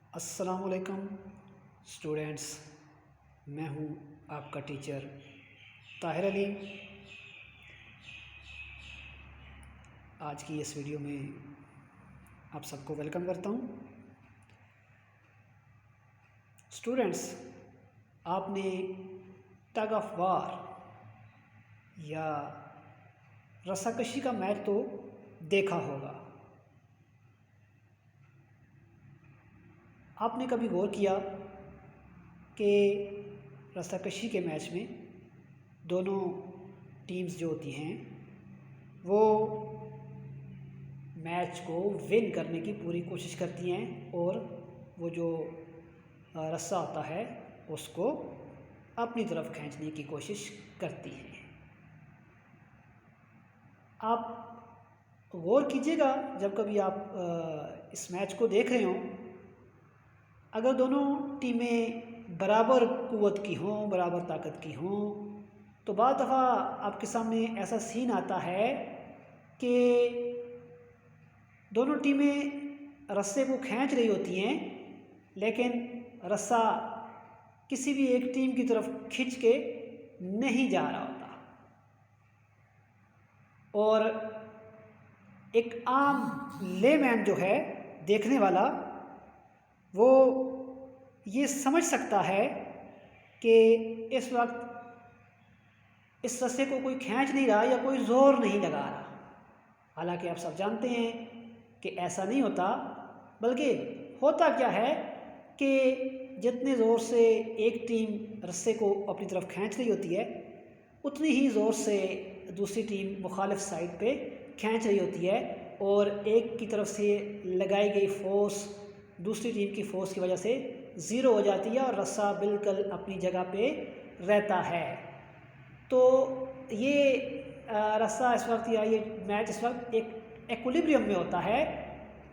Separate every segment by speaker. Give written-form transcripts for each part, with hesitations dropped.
Speaker 1: अस्सलामुअलैकुम स्टूडेंट्स। मैं हूं आपका टीचर ताहिर अली। आज की इस वीडियो में आप सबको वेलकम करता हूं। स्टूडेंट्स, आपने टग ऑफ वार या रस्साकशी का मैच तो देखा होगा। आपने कभी गौर किया कि रस्साकशी के मैच में दोनों टीम्स जो होती हैं वो मैच को विन करने की पूरी कोशिश करती हैं और वो जो रस्सा होता है उसको अपनी तरफ खींचने की कोशिश करती हैं। आप गौर कीजिएगा, जब कभी आप इस मैच को देख रहे हों, अगर दोनों टीमें बराबर कुव्वत की हों, बराबर ताकत की हों, तो बाद दफ़ा आपके सामने ऐसा सीन आता है कि दोनों टीमें रस्से को खींच रही होती हैं, लेकिन रस्सा किसी भी एक टीम की तरफ खिंच के नहीं जा रहा होता। और एक आम लेमैन जो है, देखने वाला, वो ये समझ सकता है कि इस वक्त इस रस्से को कोई खींच नहीं रहा या कोई ज़ोर नहीं लगा रहा। हालांकि आप सब जानते हैं कि ऐसा नहीं होता, बल्कि होता क्या है कि जितने ज़ोर से एक टीम रस्से को अपनी तरफ खींच रही होती है, उतनी ही ज़ोर से दूसरी टीम मुखालिफ साइड पे खींच रही होती है, और एक की तरफ से लगाई गई फ़ोर्स दूसरी टीम की फ़ोर्स की वजह से ज़ीरो हो जाती है और रस्सा बिल्कुल अपनी जगह पे रहता है। तो ये रस्सा इस वक्त या ये मैच इस वक्त एक एक्विलिब्रियम में होता है।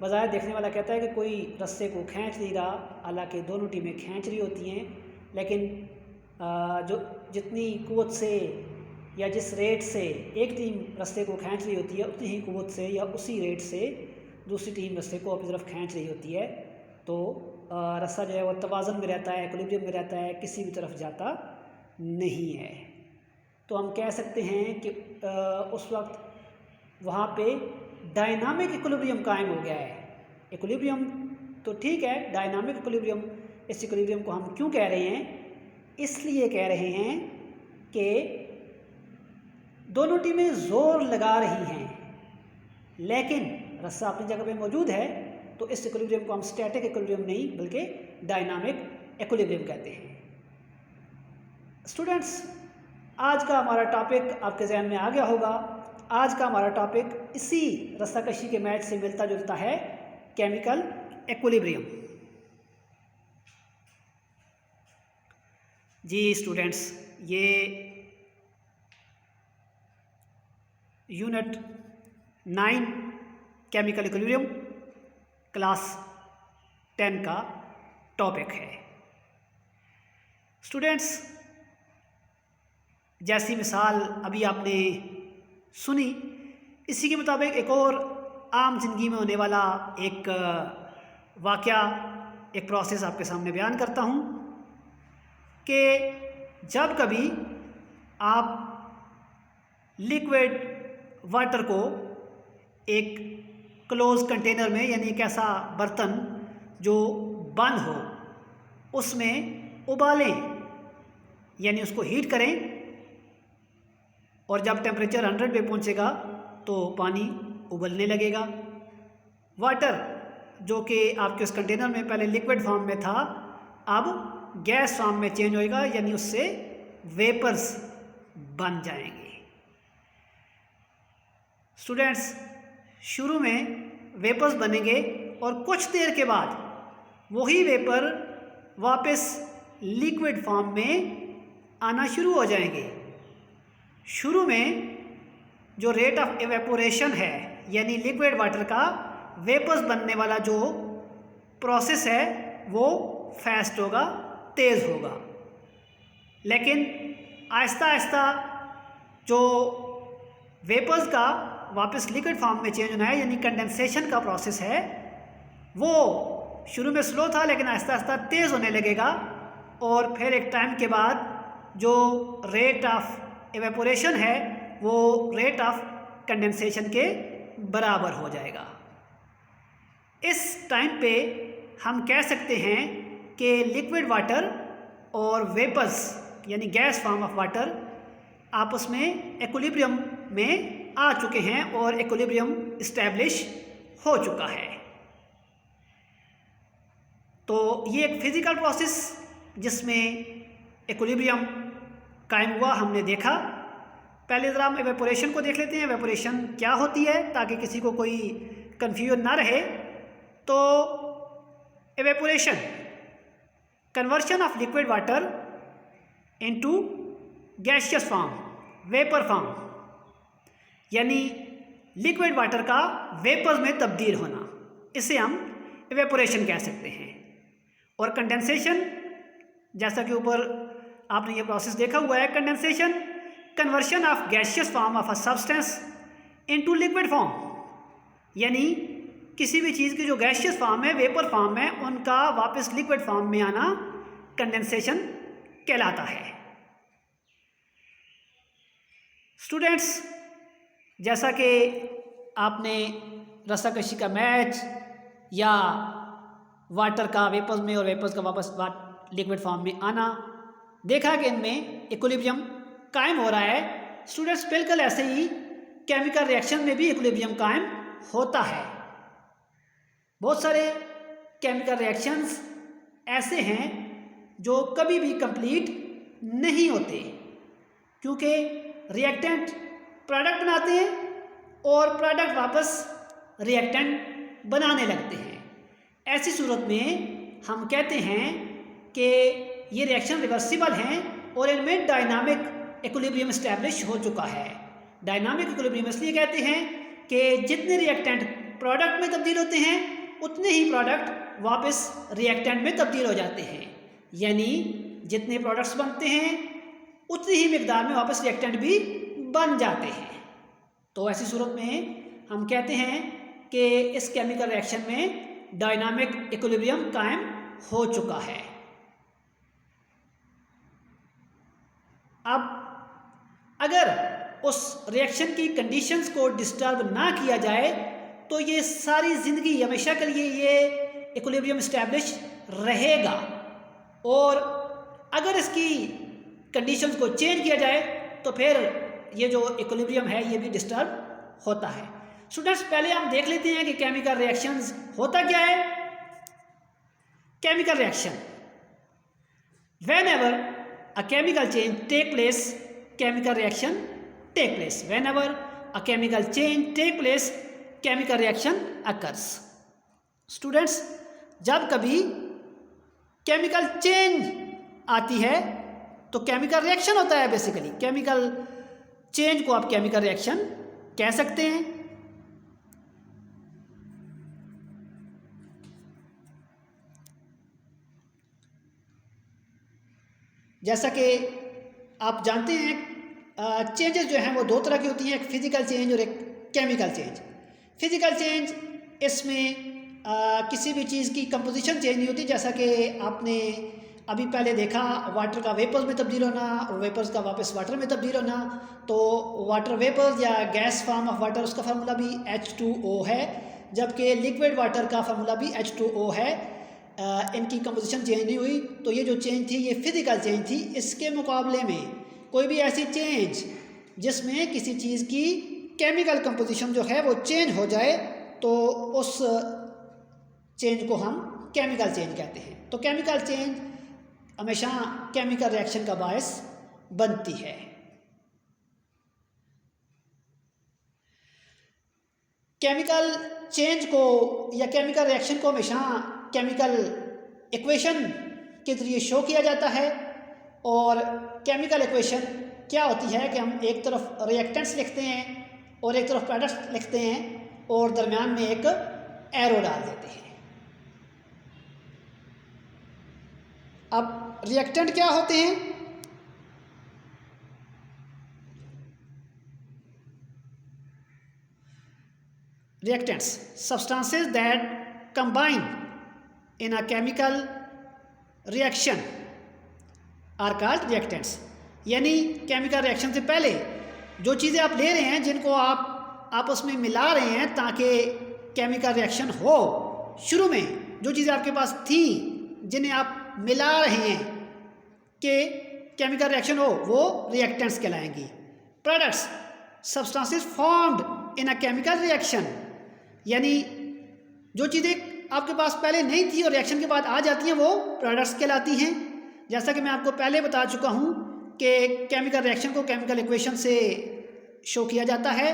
Speaker 1: बज़ाहिर देखने वाला कहता है कि कोई रस्से को खींच नहीं रहा, हालांकि दोनों टीमें खींच रही होती हैं, लेकिन जो जितनी कुव्वत से या जिस रेट से एक टीम रस्से को खींच रही होती है, उतनी ही कुव्वत से या उसी रेट से दूसरी टीम रस्से को अपनी तरफ खींच रही होती है। तो रस्सा जो है वो तवाज़ुन में रहता है, इक्विलिब्रियम में रहता है, किसी भी तरफ जाता नहीं है। तो हम कह सकते हैं कि उस वक्त वहाँ पे डायनामिक इक्विलिब्रियम कायम हो गया है। इक्विलिब्रियम तो ठीक है, डायनामिक इक्विलिब्रियम, इस इक्विलिब्रियम को हम क्यों कह रहे हैं? इसलिए कह रहे हैं कि दोनों टीमें ज़ोर लगा रही हैं, लेकिन रस्सा अपनी जगह पे मौजूद है। तो इस इक्विलिब्रियम को हम स्टैटिक इक्विलिब्रियम नहीं बल्कि डायनामिक इक्विलिब्रियम कहते हैं। स्टूडेंट्स, आज का हमारा टॉपिक आपके जहन में आ गया होगा। आज का हमारा टॉपिक इसी रस्साकशी के मैच से मिलता जुलता है, केमिकल इक्विलिब्रियम। जी स्टूडेंट्स, ये यूनिट 9 केमिकल इक्विलिब्रियम क्लास 10 का टॉपिक है। स्टूडेंट्स, जैसी मिसाल अभी आपने सुनी, इसी के मुताबिक एक और आम जिंदगी में होने वाला एक वाक़या, एक प्रोसेस आपके सामने बयान करता हूँ कि जब कभी आप लिक्विड वाटर को एक क्लोज कंटेनर में, यानी एक ऐसा बर्तन जो बंद हो, उसमें उबालें, यानी उसको हीट करें, और जब टेम्परेचर 100 पे पहुंचेगा तो पानी उबलने लगेगा। वाटर जो कि आपके उस कंटेनर में पहले लिक्विड फॉर्म में था, अब गैस फॉर्म में चेंज होएगा, यानी उससे वेपर्स बन जाएंगे। स्टूडेंट्स, शुरू में वेपर्स बनेंगे और कुछ देर के बाद वही वेपर वापस लिक्विड फॉर्म में आना शुरू हो जाएंगे। शुरू में जो रेट ऑफ एवेपोरेशन है, यानी लिक्विड वाटर का वेपर्स बनने वाला जो प्रोसेस है, वो फास्ट होगा, तेज़ होगा। लेकिन आहिस्ता आहिस्ता जो वेपर्स का वापस लिक्विड फॉर्म में चेंज होना है, यानी कंडेंसेशन का प्रोसेस है, वो शुरू में स्लो था लेकिन आहिस्ता आहिस्ता तेज़ होने लगेगा और फिर एक टाइम के बाद जो रेट ऑफ एवेपोरेशन है वो रेट ऑफ कंडेंसेशन के बराबर हो जाएगा। इस टाइम पे हम कह सकते हैं कि लिक्विड वाटर और वेपर्स यानी गैस फॉर्म ऑफ वाटर आपस में इक्विलिब्रियम में आ चुके हैं और इक्विलिब्रियम इस्टेब्लिश हो चुका है। तो ये एक फिज़िकल प्रोसेस जिसमें इक्विलिब्रियम कायम हुआ हमने देखा। पहले ज़रा हम एवेपोरेशन को देख लेते हैं, एवेपोरेशन क्या होती है ताकि किसी को कोई कन्फ्यूजन ना रहे। तो evaporation conversion of liquid water into gaseous form, vapour form, यानी लिक्विड वाटर का वेपर्स में तब्दील होना, इसे हम एवेपोरेशन कह सकते हैं। और कंडेंसेशन, जैसा कि ऊपर आपने ये प्रोसेस देखा हुआ है, condensation conversion of gaseous form of a substance into liquid form, यानी किसी भी चीज़ की जो गैसियस फॉर्म है, वेपर फॉर्म है, उनका वापस लिक्विड फॉर्म में आना कंडेंसेशन कहलाता है। स्टूडेंट्स, जैसा कि आपने रस्साकशी का मैच या वाटर का वेपर्स में और वेपर्स का वापस लिक्विड फॉर्म में आना देखा कि इनमें इक्विलिब्रियम कायम हो रहा है। स्टूडेंट्स, बिल्कुल ऐसे ही केमिकल रिएक्शन में भी इक्विलिब्रियम कायम होता है। बहुत सारे केमिकल रिएक्शंस ऐसे हैं जो कभी भी कंप्लीट नहीं होते, क्योंकि रिएक्टेंट प्रोडक्ट बनाते हैं और प्रोडक्ट वापस रिएक्टेंट बनाने लगते हैं। ऐसी सूरत में हम कहते हैं कि ये रिएक्शन रिवर्सिबल हैं और इनमें डायनामिक इक्विलिब्रियम इस्टेब्लिश हो चुका है। डायनामिक इक्विलिब्रियम इसलिए कहते हैं कि जितने रिएक्टेंट प्रोडक्ट में तब्दील होते हैं उतने ही प्रोडक्ट वापस रिएक्टेंट में तब्दील हो जाते हैं, यानी जितने प्रोडक्ट्स बनते हैं उतनी ही मिकदार में वापस रिएक्टेंट भी बन जाते हैं। तो ऐसी सूरत में हम कहते हैं कि इस केमिकल रिएक्शन में डायनामिक इक्विलिब्रियम कायम हो चुका है। अब अगर उस रिएक्शन की कंडीशंस को डिस्टर्ब ना किया जाए तो ये सारी ज़िंदगी हमेशा के लिए ये इक्विलिब्रियम इस्टेब्लिश रहेगा, और अगर इसकी कंडीशंस को चेंज किया जाए तो फिर ये जो इक्विलिब्रियम है ये भी डिस्टर्ब होता है। स्टूडेंट्स, पहले हम देख लेते हैं कि केमिकल रिएक्शंस होता क्या है। Chemical reaction, whenever a chemical change take place, chemical reaction take place. Whenever a chemical change take place, chemical reaction occurs. Students, जब कभी केमिकल चेंज आती है तो केमिकल रिएक्शन होता है। बेसिकली केमिकल चेंज को आप केमिकल रिएक्शन कह सकते हैं। जैसा कि आप जानते हैं चेंजेस जो हैं वो दो तरह की होती हैं, एक फिज़िकल चेंज और एक केमिकल चेंज। फिज़िकल चेंज, इसमें किसी भी चीज़ की कंपोजिशन चेंज नहीं होती, जैसा कि आपने अभी पहले देखा वाटर का वेपर्स में तब्दील होना और वेपर्स का वापस वाटर में तब्दील होना। तो वाटर वेपर्स या गैस फॉर्म ऑफ वाटर, उसका फार्मूला भी H2O है, जबकि लिक्विड वाटर का फार्मूला भी H2O है। इनकी कंपोजिशन चेंज नहीं हुई। तो ये जो चेंज थी ये फिज़िकल चेंज थी। इसके मुकाबले में कोई भी ऐसी चेंज जिसमें किसी चीज़ की केमिकल कंपोजिशन जो है वो चेंज हो जाए तो उस चेंज को हम केमिकल चेंज कहते हैं। तो केमिकल चेंज हमेशा केमिकल रिएक्शन का बायस बनती है। केमिकल चेंज को या केमिकल रिएक्शन को हमेशा केमिकल इक्वेशन के ज़रिए शो किया जाता है। और केमिकल इक्वेशन क्या होती है कि हम एक तरफ रिएक्टेंट्स लिखते हैं और एक तरफ प्रोडक्ट्स लिखते हैं और दरम्यान में एक एरो डाल देते हैं। अब रिएक्टेंट क्या होते हैं? Reactants, substances that combine in a chemical reaction are called reactants। यानी केमिकल रिएक्शन से पहले जो चीज़ें आप ले रहे हैं, जिनको आप आपस में मिला रहे हैं ताकि केमिकल रिएक्शन हो, शुरू में जो चीज़ें आपके पास थी जिन्हें आप मिला रहे हैं कि केमिकल रिएक्शन हो, वो रिएक्टेंट्स कहलाएंगी। Products substances formed in a chemical reaction, यानी जो चीज़ें आपके पास पहले नहीं थी और रिएक्शन के बाद आ जाती हैं वो प्रोडक्ट्स कहलाती हैं। जैसा कि मैं आपको पहले बता चुका हूँ कि केमिकल रिएक्शन को केमिकल इक्वेशन से शो किया जाता है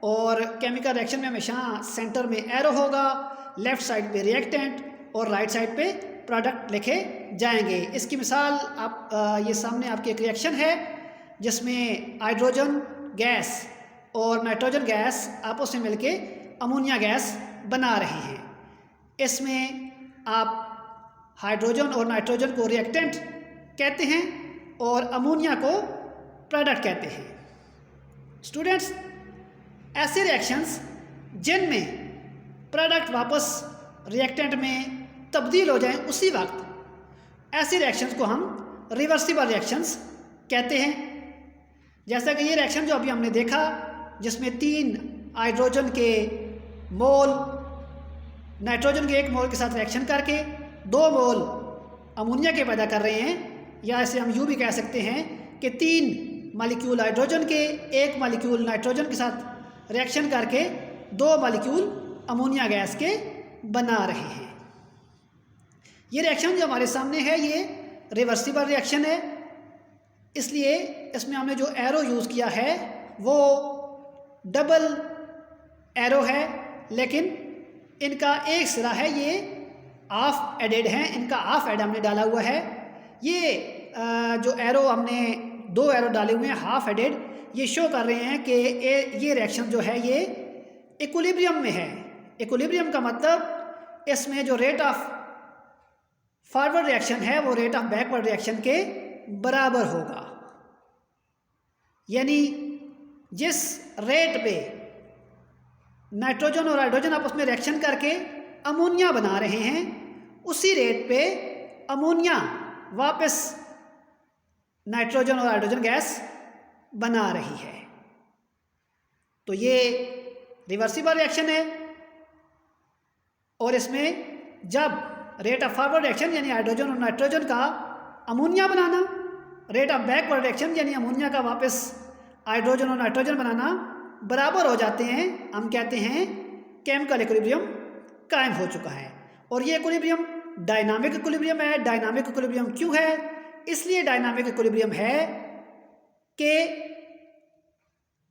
Speaker 1: और केमिकल रिएक्शन में हमेशा सेंटर में एरो होगा, लेफ़्ट साइड पे रिएक्टेंट और राइट साइड पे प्रोडक्ट लिखे जाएंगे। इसकी मिसाल आप ये सामने आपकी एक रिएक्शन है जिसमें हाइड्रोजन गैस और नाइट्रोजन गैस आपस में मिलके अमोनिया गैस बना रहे हैं। इसमें आप हाइड्रोजन और नाइट्रोजन को रिएक्टेंट कहते हैं और अमोनिया को प्रोडक्ट कहते हैं। स्टूडेंट्स, ऐसे रिएक्शंस जिनमें प्रोडक्ट वापस रिएक्टेंट में तब्दील हो जाएं उसी वक्त, ऐसे रिएक्शंस को हम रिवर्सिबल रिएक्शंस कहते हैं। जैसा कि ये रिएक्शन जो अभी हमने देखा जिसमें 3 हाइड्रोजन के मोल नाइट्रोजन के 1 मोल के साथ रिएक्शन करके 2 मोल अमोनिया के पैदा कर रहे हैं, या इसे हम यूँ भी कह सकते हैं कि 3 मॉलिक्यूल हाइड्रोजन के 1 मॉलिक्यूल नाइट्रोजन के साथ रिएक्शन करके 2 मॉलिक्यूल अमोनिया गैस के बना रहे हैं। ये रिएक्शन जो हमारे सामने है ये रिवर्सिबल रिएक्शन है, इसलिए इसमें हमने जो एरो यूज़ किया है वो डबल एरो है, लेकिन इनका एक सिरा है ये हाफ एडेड है, इनका हाफ एड हमने डाला हुआ है। ये जो एरो हमने 2 एरो डाले हुए हैं हाफ एडेड, ये शो कर रहे हैं कि ये रिएक्शन जो है ये इक्विलिब्रियम में है। इक्विलिब्रियम का मतलब इसमें जो रेट ऑफ फॉरवर्ड रिएक्शन है वो रेट ऑफ बैकवर्ड रिएक्शन के बराबर होगा। यानी जिस रेट पे नाइट्रोजन और हाइड्रोजन आपस में रिएक्शन करके अमोनिया बना रहे हैं, उसी रेट पे अमोनिया वापस नाइट्रोजन और हाइड्रोजन गैस बना रही है। तो ये रिवर्सिबल रिएक्शन है और इसमें जब रेट ऑफ फॉरवर्ड रिएक्शन यानी हाइड्रोजन और नाइट्रोजन का ammonia banana, rate of backward reaction यानी अमोनिया का वापस हाइड्रोजन और नाइट्रोजन बनाना बराबर हो जाते हैं, हम कहते हैं केमिकल इक्विलिब्रियम कायम हो चुका है। और ये इक्विलिब्रियम डायनामिक इक्विलिब्रियम है। डायनामिक इक्विलिब्रियम क्यों है? इसलिए डायनामिक इक्विलिब्रियम है कि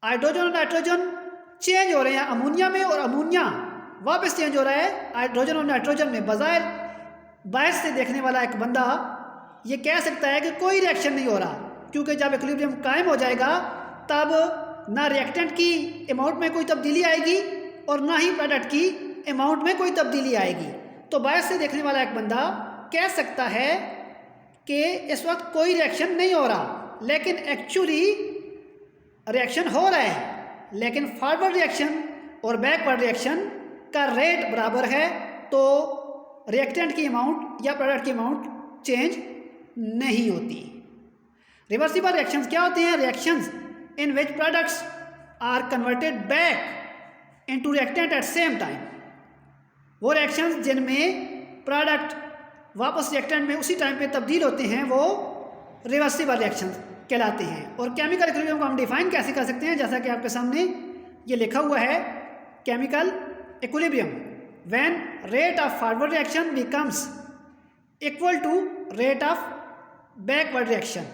Speaker 1: हाइड्रोजन और नाइट्रोजन चेंज हो रहे हैं अमोनिया में और अमोनिया वापस चेंज हो रहा है हाइड्रोजन और नाइट्रोजन में। बजाय बाहर से देखने वाला एक बंदा ये कह सकता है कि कोई रिएक्शन नहीं हो रहा, क्योंकि जब इक्विलिब्रियम कायम हो जाएगा तब ना रिएक्टेंट की अमाउंट में कोई तब्दीली आएगी और ना ही प्रोडक्ट की अमाउंट में कोई तब्दीली आएगी। तो बाहर से देखने वाला एक बंदा कह सकता है कि इस वक्त कोई रिएक्शन नहीं हो रहा, लेकिन एक्चुअली रिएक्शन हो रहा है, लेकिन फॉरवर्ड रिएक्शन और बैकवर्ड रिएक्शन का रेट बराबर है, तो रिएक्टेंट की अमाउंट या प्रोडक्ट की अमाउंट चेंज नहीं होती। रिवर्सिबल रिएक्शंस क्या होते हैं? Reactions in which products are converted back into reactant at same time. वो रिएक्शंस जिनमें प्रोडक्ट वापस रिएक्टेंट में उसी टाइम पे तब्दील होते हैं वो रिवर्सिबल रिएक्शंस कहलाते हैं। और केमिकल इक्विलिब्रियम को हम डिफाइन कैसे कर सकते हैं? जैसा कि आपके सामने ये लिखा हुआ है, chemical equilibrium when rate of forward reaction becomes equal to rate of backward reaction.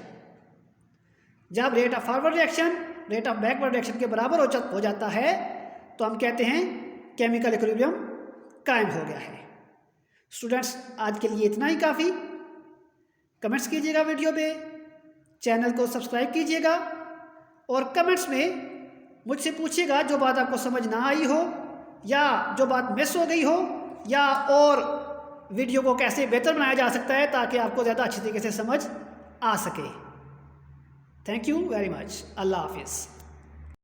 Speaker 1: जब rate of forward reaction rate of backward reaction के बराबर हो जाता है तो हम कहते हैं केमिकल इक्विलिब्रियम कायम हो गया है। स्टूडेंट्स, आज के लिए इतना ही काफ़ी। कमेंट्स कीजिएगा वीडियो पे, चैनल को सब्सक्राइब कीजिएगा और कमेंट्स में मुझसे पूछिएगा जो बात आपको समझ ना आई हो या जो बात मिस हो गई हो, या और वीडियो को कैसे बेहतर बनाया जा सकता है ताकि आपको ज़्यादा अच्छी तरीके से समझ आ सके। Thank you very much. अल्लाह हाफिज़।